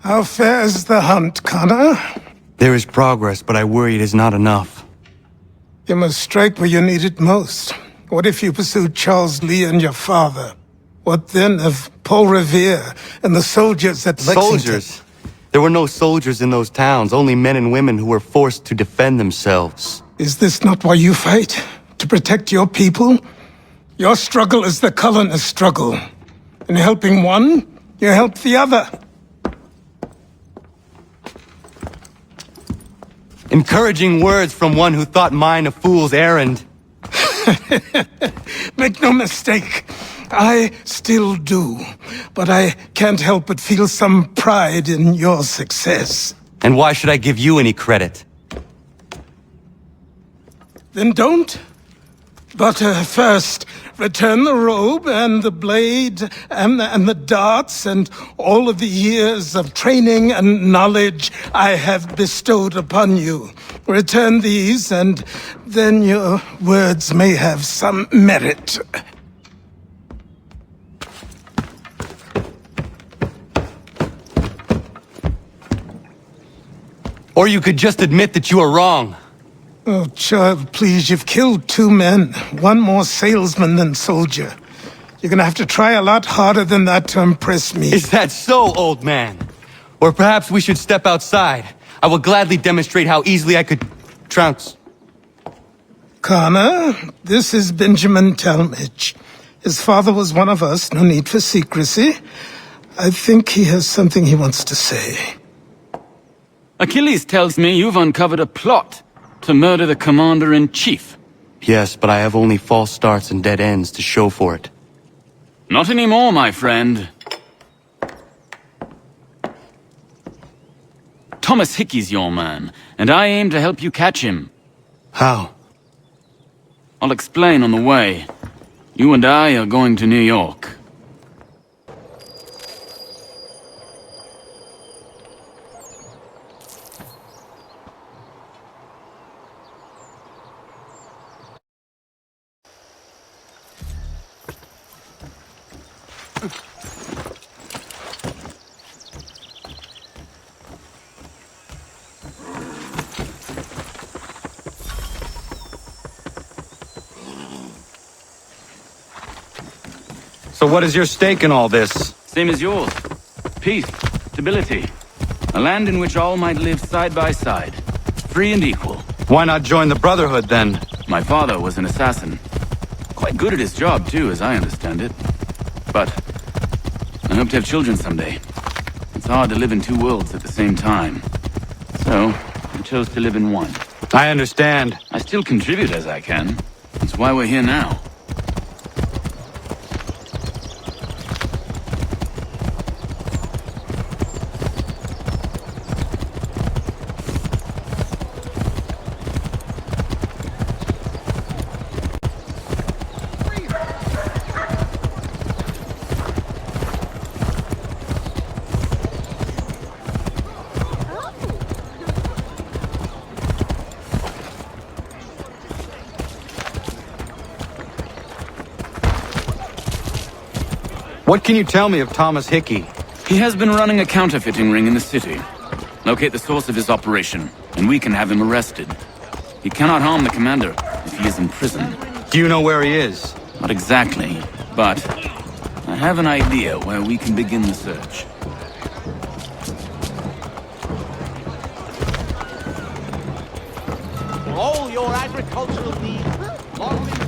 How fares the hunt, Connor? There is progress, but I worry it is not enough. You must strike where you need it most. What if you pursued Charles Lee and your father? What then of Paul Revere and the soldiers at Lexington? Soldiers? There were no soldiers in those towns, only men and women who were forced to defend themselves. Is this not why you fight? To protect your people? Your struggle is the colonist struggle. In helping one, you help the other. Encouraging words from one who thought mine a fool's errand. Make no mistake, I still do. But I can't help but feel some pride in your success. And why should I give you any credit? Then don't. But first, return the robe and the blade and the darts and all of the years of training and knowledge I have bestowed upon you. Return these, and then your words may have some merit. Or you could just admit that you are wrong. Oh, child, please, you've killed 2 men. One more salesman than soldier. You're gonna have to try a lot harder than that to impress me. Is that so, old man? Or perhaps we should step outside. I will gladly demonstrate how easily I could trounce. Connor, this is Benjamin Talmadge. His father was one of us, no need for secrecy. I think he has something he wants to say. Achilles tells me you've uncovered a plot to murder the Commander-in-Chief. Yes, but I have only false starts and dead ends to show for it. Not anymore, my friend. Thomas Hickey's your man, and I aim to help you catch him. How? I'll explain on the way. You and I are going to New York. So what is your stake in all this? Same as yours. Peace, stability. A land in which all might live side by side. Free and equal. Why not join the Brotherhood, then? My father was an assassin. Quite good at his job, too, as I understand it. But I hope to have children someday. It's hard to live in 2 worlds at the same time. So, I chose to live in one. I understand. I still contribute as I can. That's why we're here now. What can you tell me of Thomas Hickey? He has been running a counterfeiting ring in the city. Locate the source of his operation, and we can have him arrested. He cannot harm the commander if he is in prison. Do you know where he is? Not exactly, but I have an idea where we can begin the search. For all your agricultural needs, long live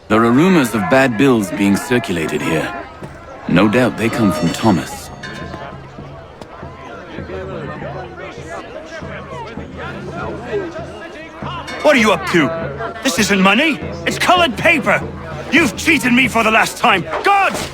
There are rumors of bad bills being circulated here. No doubt they come from Thomas. What are you up to? This isn't money. It's colored paper. You've cheated me for the last time! Gods!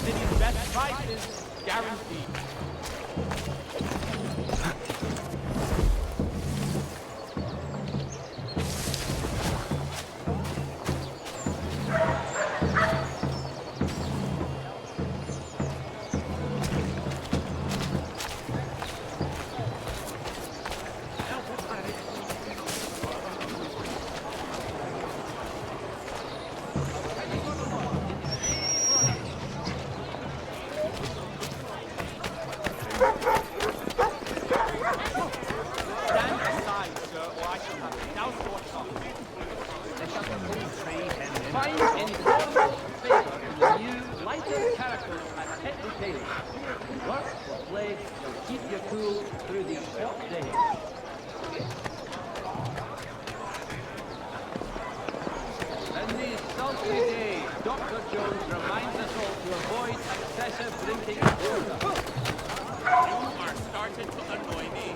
City's best price is guaranteed. Stand aside, sir, or I shall have douse your tongue. Find enormous favor in the new, lighter characters at Pet Retailing. Work or play will keep you cool through these hot days. In these sultry days, Dr. Jones reminds us all to avoid excessive drinking and soda. You are starting to annoy me.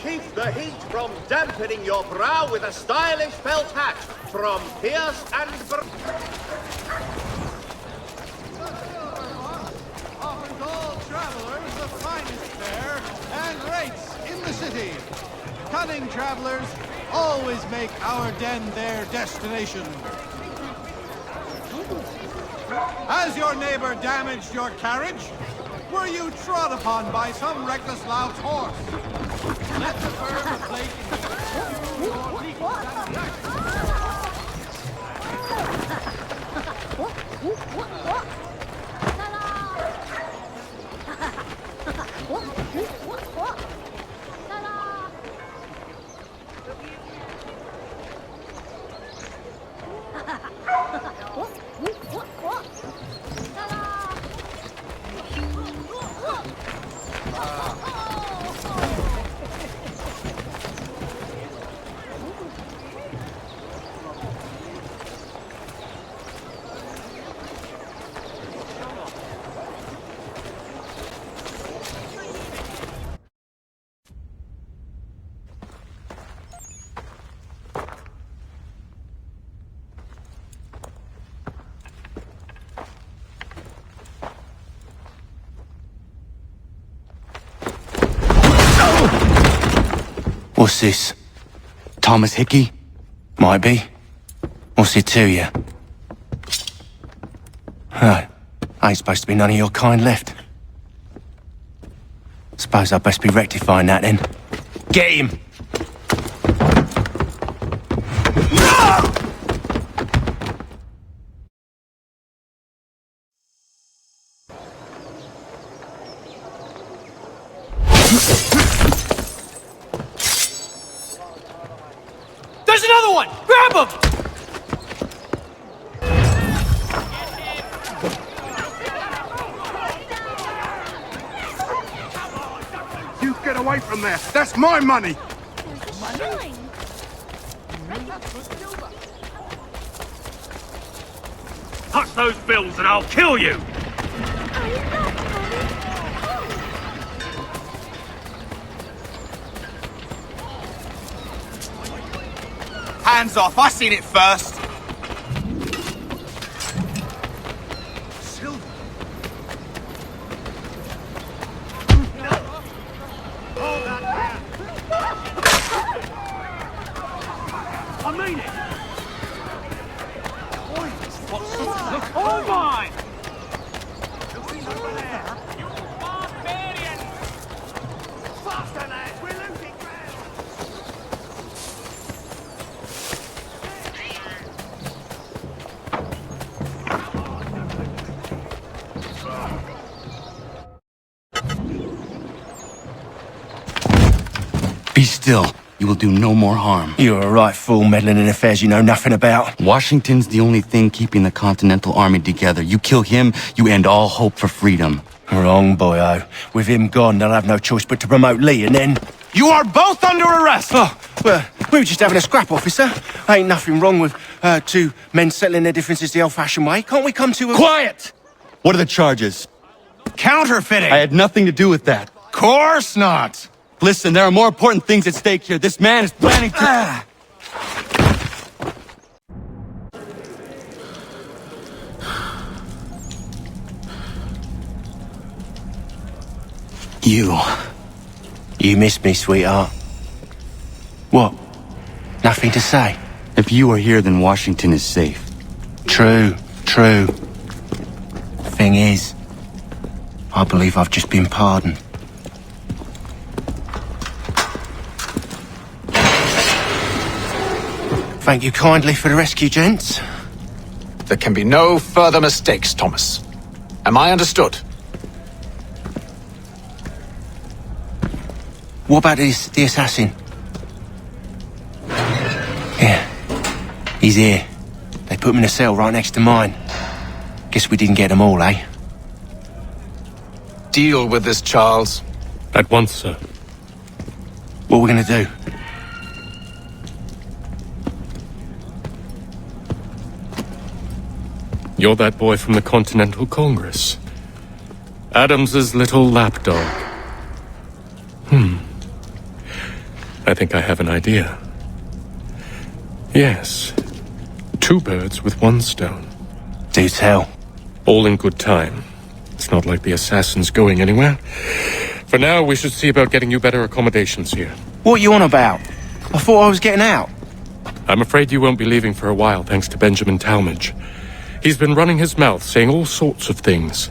Keep the heat from dampening your brow with a stylish felt hat from Pierce and Offers all travelers the finest fare and rates in the city. Cunning travelers always make our den their destination. Has your neighbor damaged your carriage? Were you trod upon by some reckless lout's horse? Let the bird flake in your legal satisfaction. What's this? Thomas Hickey? Might be. What's it to you? Oh, ain't supposed to be none of your kind left. Suppose I'd best be rectifying that then. Get him! There's another one! Grab him! You get away from there! That's my money! Touch those bills and I'll kill you! Hands off! I seen it first! I mean it! Look, all mine! You barbarian! Faster, lads! We're losing ground! Be still. You will do no more harm. You're a right fool meddling in affairs you know nothing about. Washington's the only thing keeping the Continental Army together. You kill him, you end all hope for freedom. Wrong, boyo. With him gone, they'll have no choice but to promote Lee, and then... You are both under arrest! Oh, well, we were just having a scrap, officer. Ain't nothing wrong with two men settling their differences the old-fashioned way. Can't we come to a... Quiet! What are the charges? Counterfeiting! I had nothing to do with that. Course not! Listen, there are more important things at stake here. This man is planning to... You missed me, sweetheart. What? Nothing to say? If you are here, then Washington is safe. True. Thing is, I believe I've just been pardoned. Thank you kindly for the rescue, gents. There can be no further mistakes, Thomas. Am I understood? What about the assassin? Yeah, he's here. They put him in a cell right next to mine. Guess we didn't get them all, eh? Deal with this, Charles. At once, sir. What are we gonna do? You're that boy from the Continental Congress. Adams's little lapdog. I think I have an idea. Yes. 2 birds with 1 stone. Do tell. All in good time. It's not like the assassin's going anywhere. For now, we should see about getting you better accommodations here. What you on about? I thought I was getting out. I'm afraid you won't be leaving for a while, thanks to Benjamin Talmadge. He's been running his mouth, saying all sorts of things.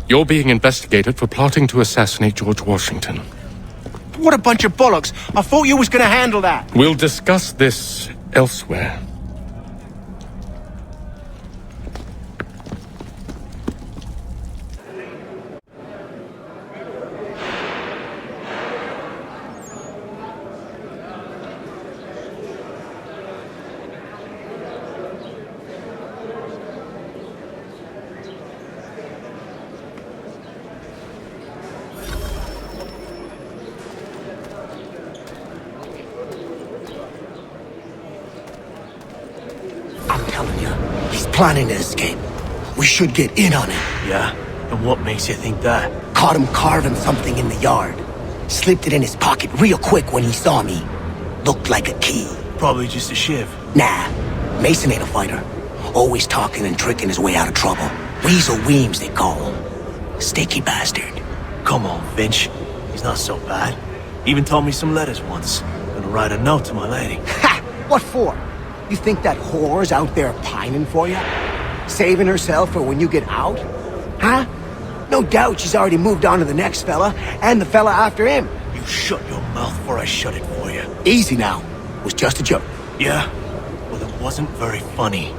You're being investigated for plotting to assassinate George Washington. What a bunch of bollocks. I thought you was gonna handle that. We'll discuss this elsewhere. Planning to escape. We should get in on it. Yeah? And what makes you think that? Caught him carving something in the yard. Slipped it in his pocket real quick when he saw me. Looked like a key. Probably just a shiv. Nah, Mason ain't a fighter. Always talking and tricking his way out of trouble. Weasel Weems, they call him. Sticky bastard. Come on, Finch. He's not so bad. Even told me some letters once. Gonna write a note to my lady. Ha! What for? You think that whore's out there pining for you? Saving herself for when you get out? Huh? No doubt she's already moved on to the next fella, and the fella after him. You shut your mouth before I shut it for you. Easy now. It was just a joke. Yeah? Well, it wasn't very funny.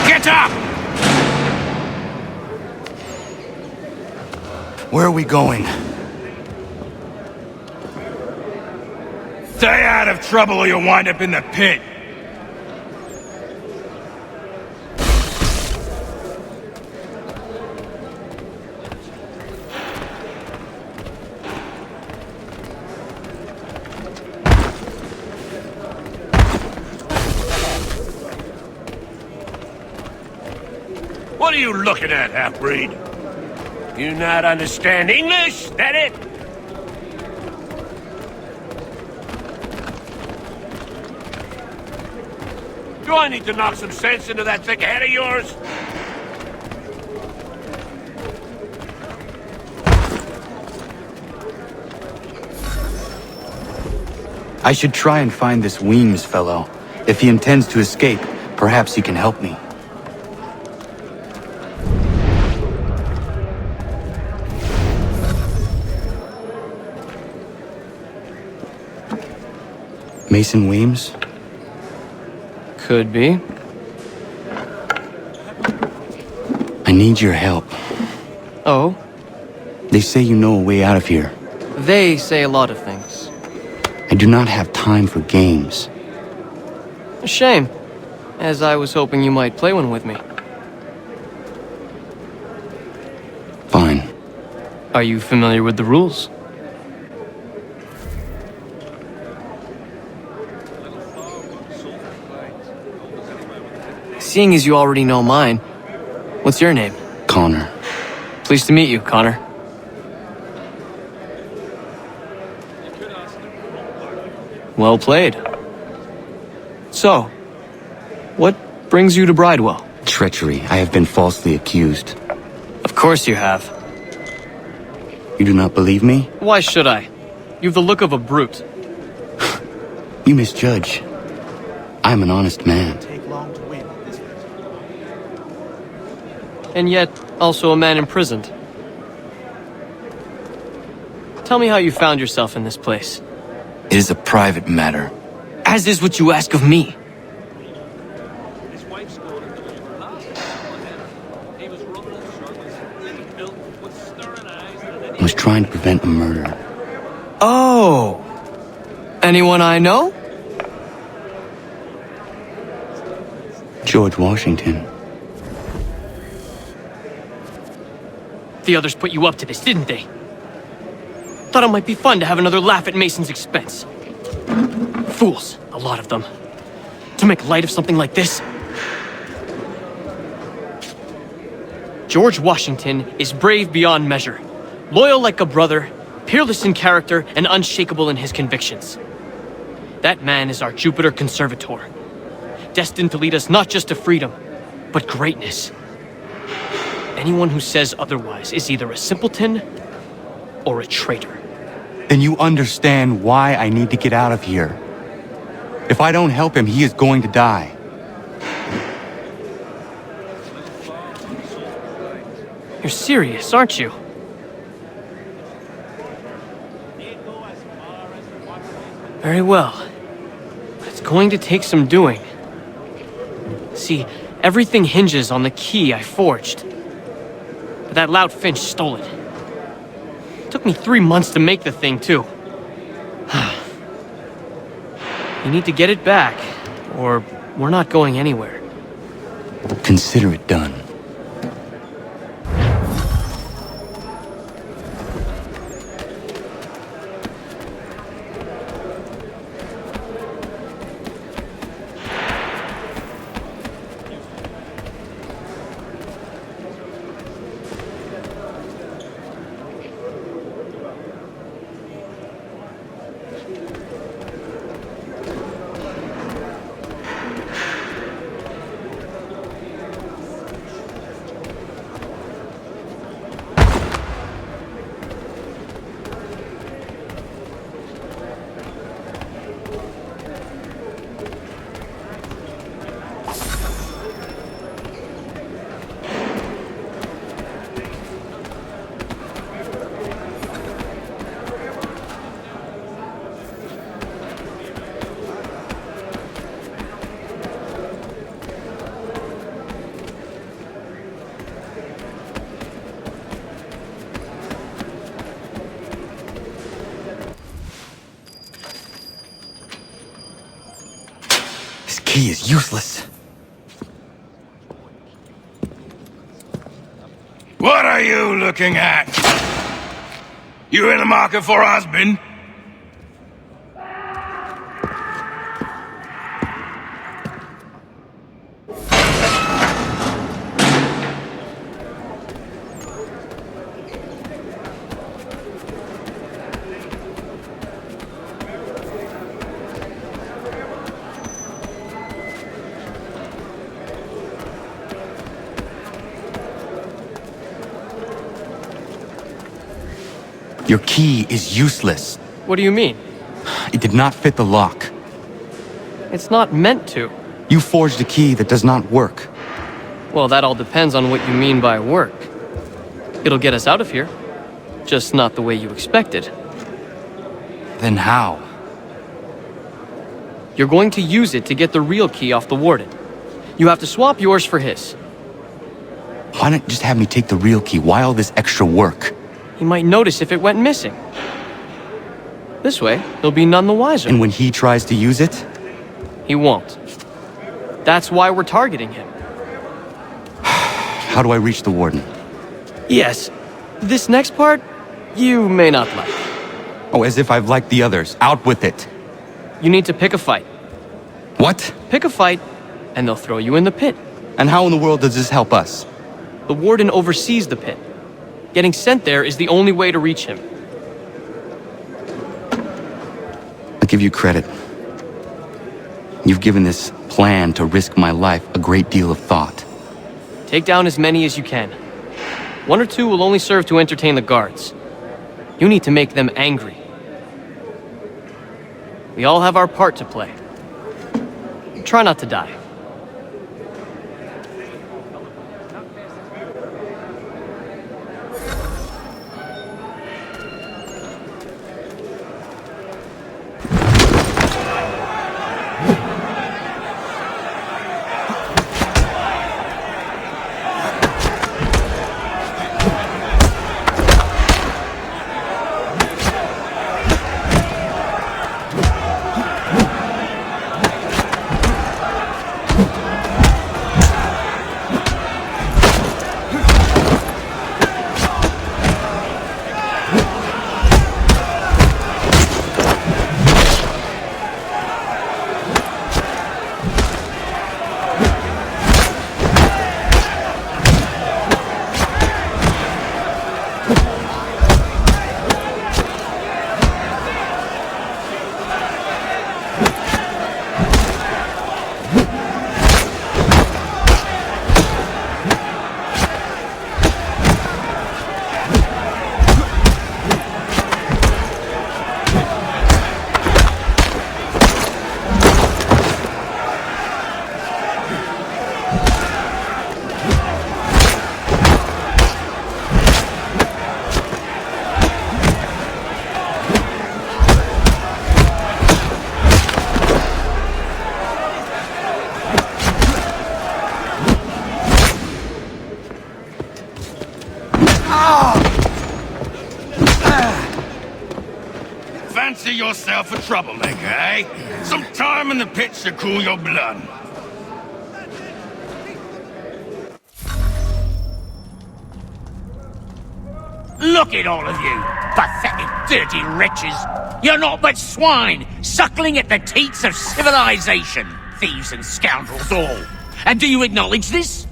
Get up! Where are we going? Stay out of trouble or you'll wind up in the pit. What are you looking at, half-breed? You not understand English? That it? Do I need to knock some sense into that thick head of yours? I should try and find this Weems fellow. If he intends to escape, perhaps he can help me. Mason Weems? Could be. I need your help. Oh? They say you know a way out of here. They say a lot of things. I do not have time for games. A shame, as I was hoping you might play one with me. Fine. Are you familiar with the rules? Seeing as you already know mine, what's your name? Connor. Pleased to meet you, Connor. Well played. So, what brings you to Bridewell? Treachery. I have been falsely accused. Of course you have. You do not believe me? Why should I? You've the look of a brute. You misjudge. I am an honest man. And yet, also a man imprisoned. Tell me how you found yourself in this place. It is a private matter. As is what you ask of me. I was trying to prevent a murder. Oh! Anyone I know? George Washington. The others put you up to this, didn't they? Thought it might be fun to have another laugh at Mason's expense. Fools, a lot of them. To make light of something like this. George Washington is brave beyond measure, loyal like a brother, peerless in character, and unshakable in his convictions. That man is our Jupiter Conservator, destined to lead us not just to freedom, but greatness. Anyone who says otherwise is either a simpleton or a traitor. Then you understand why I need to get out of here. If I don't help him, he is going to die. You're serious, aren't you? Very well. But it's going to take some doing. See, everything hinges on the key I forged. But that lout Finch stole it. Took me 3 months to make the thing, too. You need to get it back, or we're not going anywhere. Consider it done. key is useless. What are you looking at? You in the market for a husband? Your key is useless. What do you mean? It did not fit the lock. It's not meant to. You forged a key that does not work. Well, that all depends on what you mean by work. It'll get us out of here. Just not the way you expected. Then how? You're going to use it to get the real key off the warden. You have to swap yours for his. Why not just have me take the real key? Why all this extra work? He might notice if it went missing. This way, he'll be none the wiser. And when he tries to use it? He won't. That's why we're targeting him. How do I reach the warden? Yes, this next part, you may not like. Oh, as if I've liked the others. Out with it. You need to pick a fight. What? Pick a fight, and they'll throw you in the pit. And how in the world does this help us? The warden oversees the pit. Getting sent there is the only way to reach him. I'll give you credit. You've given this plan to risk my life a great deal of thought. Take down as many as you can. 1 or 2 will only serve to entertain the guards. You need to make them angry. We all have our part to play. Try not to die. Fancy yourself a troublemaker, eh? Some time in the pits to cool your blood. Look at all of you, pathetic, dirty wretches. You're not but swine, suckling at the teats of civilization. Thieves and scoundrels all. And do you acknowledge this?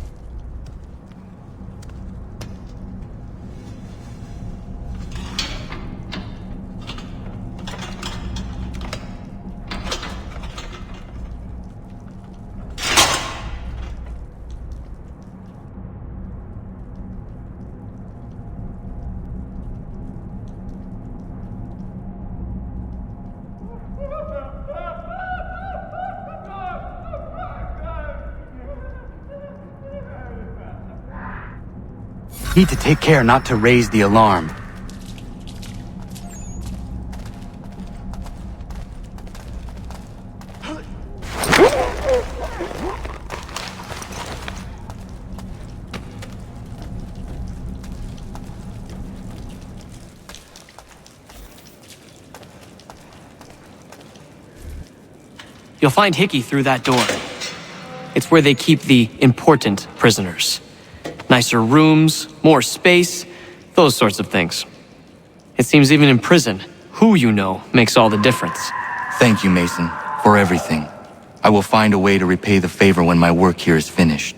Need to take care not to raise the alarm. You'll find Hickey through that door. it's where they keep the important prisoners. Nicer rooms, more space, those sorts of things. It seems even in prison, who you know makes all the difference. Thank you, Mason, for everything. I will find a way to repay the favor when my work here is finished.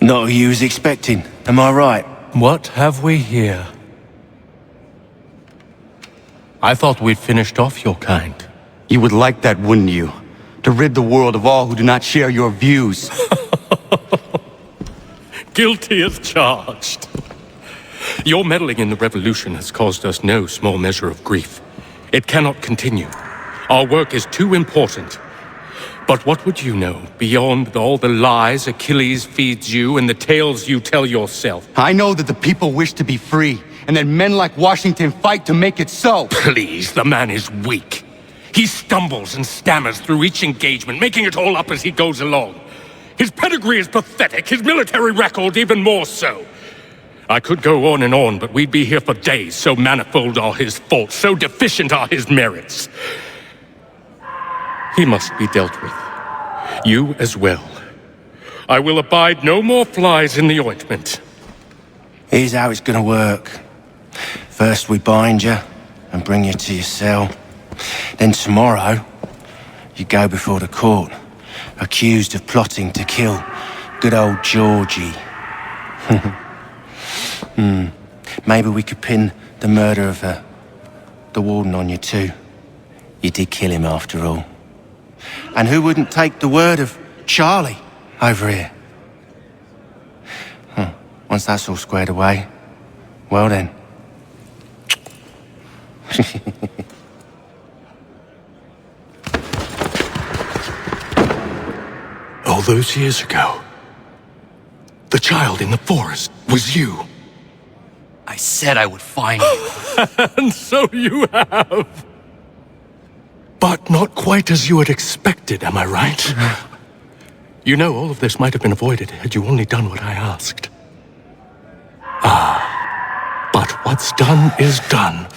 Not who you was expecting, am I right? What have we here? I thought we'd finished off your kind. You would like that, wouldn't you? To rid the world of all who do not share your views. Guilty as charged. Your meddling in the revolution has caused us no small measure of grief. It cannot continue. Our work is too important. But what would you know beyond all the lies Achilles feeds you and the tales you tell yourself? I know that the people wish to be free, and that men like Washington fight to make it so. Please, the man is weak. He stumbles and stammers through each engagement, making it all up as he goes along. His pedigree is pathetic, his military record even more so. I could go on and on, but we'd be here for days, so manifold are his faults, so deficient are his merits. He must be dealt with. You as well. I will abide no more flies in the ointment. Here's how it's gonna work. First we bind you and bring you to your cell. Then tomorrow, you go before the court, accused of plotting to kill good old Georgie. Maybe we could pin the murder of the warden on you too. You did kill him after all. And who wouldn't take the word of Charlie over here? Once that's all squared away, well then. All those years ago, the child in the forest was you. I said I would find you. And so you have. But not quite as you had expected, am I right? You know, all of this might have been avoided had you only done what I asked. But what's done is done.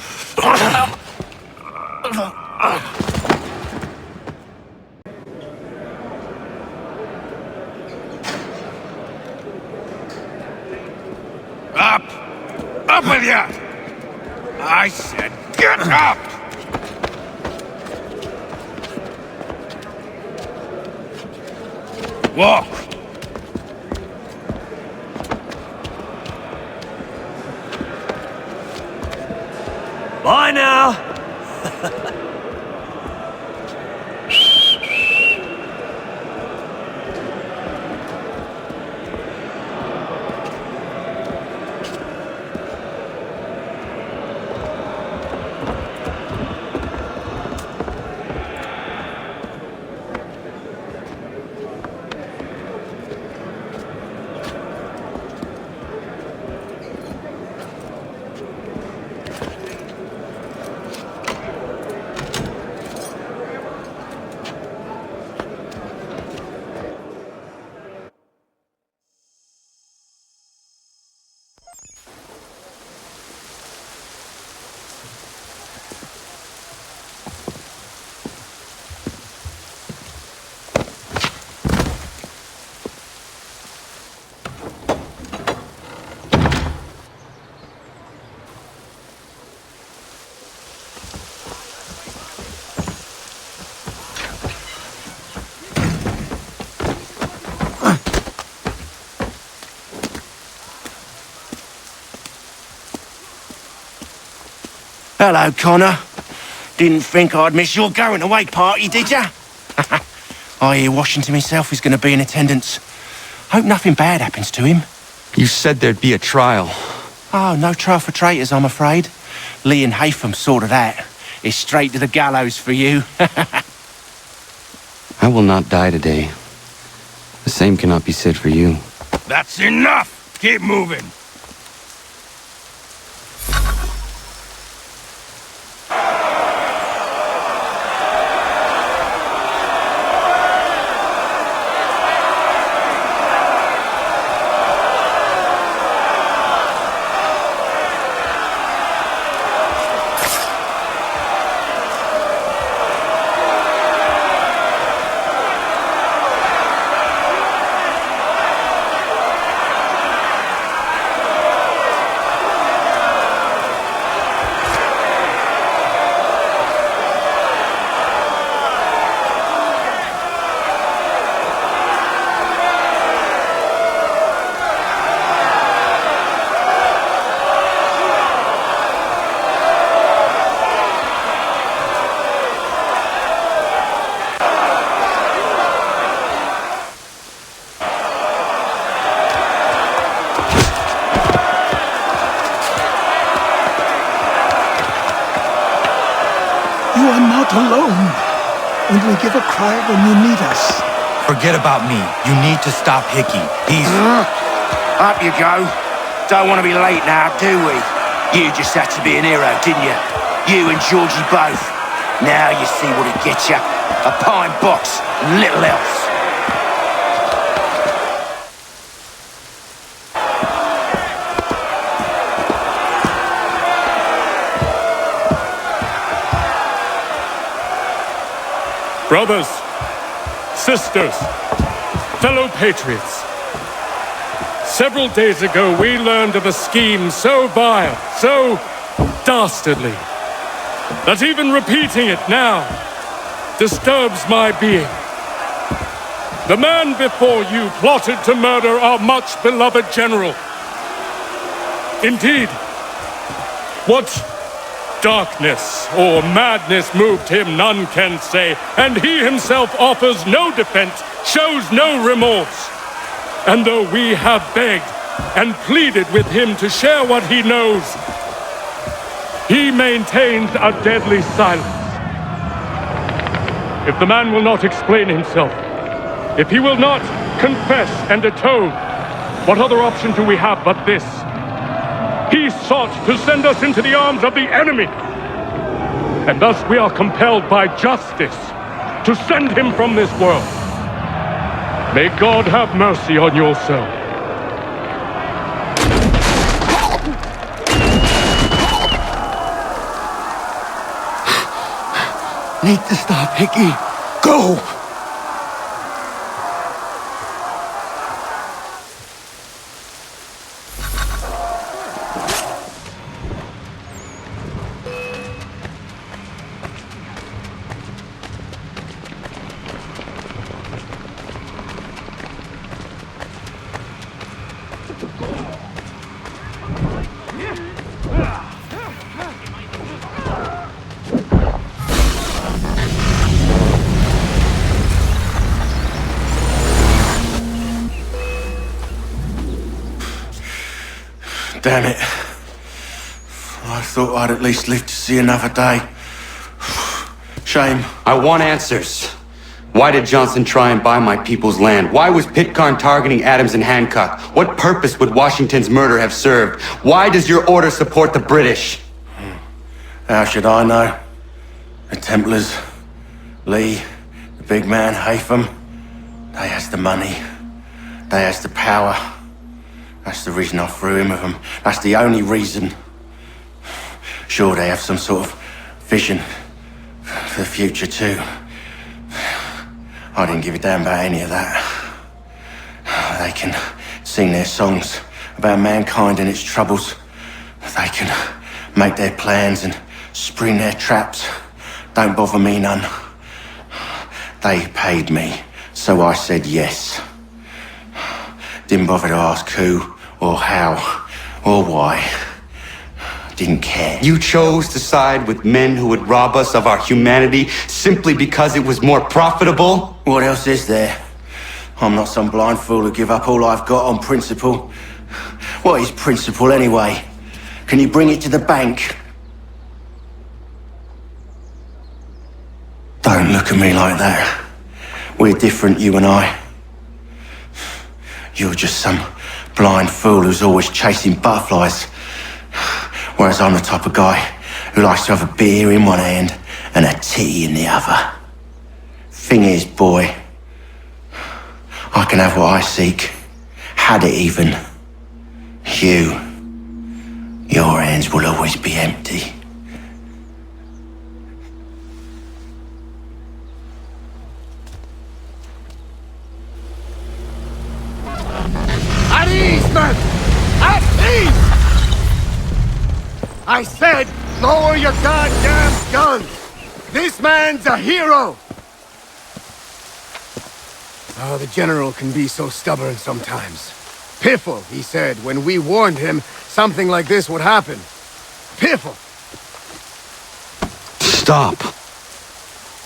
Up! Up with you! I said get up! Walk! Bye now! Hello, Connor. Didn't think I'd miss your going away party, did ya? I hear Washington himself is going to be in attendance. Hope nothing bad happens to him. You said there'd be a trial. Oh, no trial for traitors, I'm afraid. Lee and Haytham sorted that. It's straight to the gallows for you. I will not die today. The same cannot be said for you. That's enough! Keep moving! You are not alone. Only give a cry when you need us. Forget about me. You need to stop Hickey. He's... Up you go. Don't want to be late now, do we? You just had to be an hero, didn't you? You and Georgie both. Now you see what it gets you. A pine box and little else. Brothers, sisters, fellow patriots. Several days ago, we learned of a scheme so vile, so dastardly, that even repeating it now disturbs my being. The man before you plotted to murder our much-beloved general. Indeed, what darkness or madness moved him, none can say, and he himself offers no defense, shows no remorse. And though we have begged and pleaded with him to share what he knows, he maintains a deadly silence. If the man will not explain himself, if he will not confess and atone, what other option do we have but this? He sought to send us into the arms of the enemy. And thus we are compelled by justice to send him from this world. May God have mercy on your soul. Need to stop, Hickey. Go! Damn it. I thought I'd at least live to see another day. Shame. I want answers. Why did Johnson try and buy my people's land? Why was Pitcairn targeting Adams and Hancock? What purpose would Washington's murder have served? Why does your order support the British? How should I know? The Templars, Lee, the big man, Haytham, they has the money. They has the power. That's the reason I threw in with them. That's the only reason. Sure, they have some sort of vision for the future too. I didn't give a damn about any of that. They can sing their songs about mankind and its troubles. They can make their plans and spring their traps. Don't bother me none. They paid me, so I said yes. Didn't bother to ask who, or how, or why. didn't care. You chose to side with men who would rob us of our humanity simply because it was more profitable? What else is there? I'm not some blind fool who give up all I've got on principle. What is principle anyway? Can you bring it to the bank? Don't look at me like that. We're different, you and I. You're just some blind fool who's always chasing butterflies. Whereas I'm the type of guy who likes to have a beer in one hand and a tea in the other. Thing is, boy, I can have what I seek. Had it even. Your hands will always be empty. At ease, men! At ease! I said, lower your goddamn guns! This man's a hero! Oh, the General can be so stubborn sometimes. Piffle, he said, when we warned him something like this would happen. Piffle! Stop.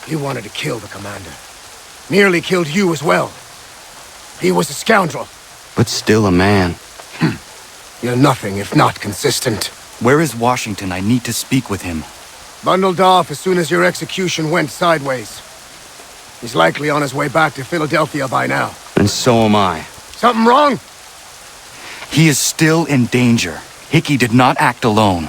He wanted to kill the commander. Nearly killed you as well. He was a scoundrel. But still a man. You're nothing if not consistent. Where is Washington? I need to speak with him. Bundled off as soon as your execution went sideways. He's likely on his way back to Philadelphia by now. And so am I. Something wrong? He is still in danger. Hickey did not act alone.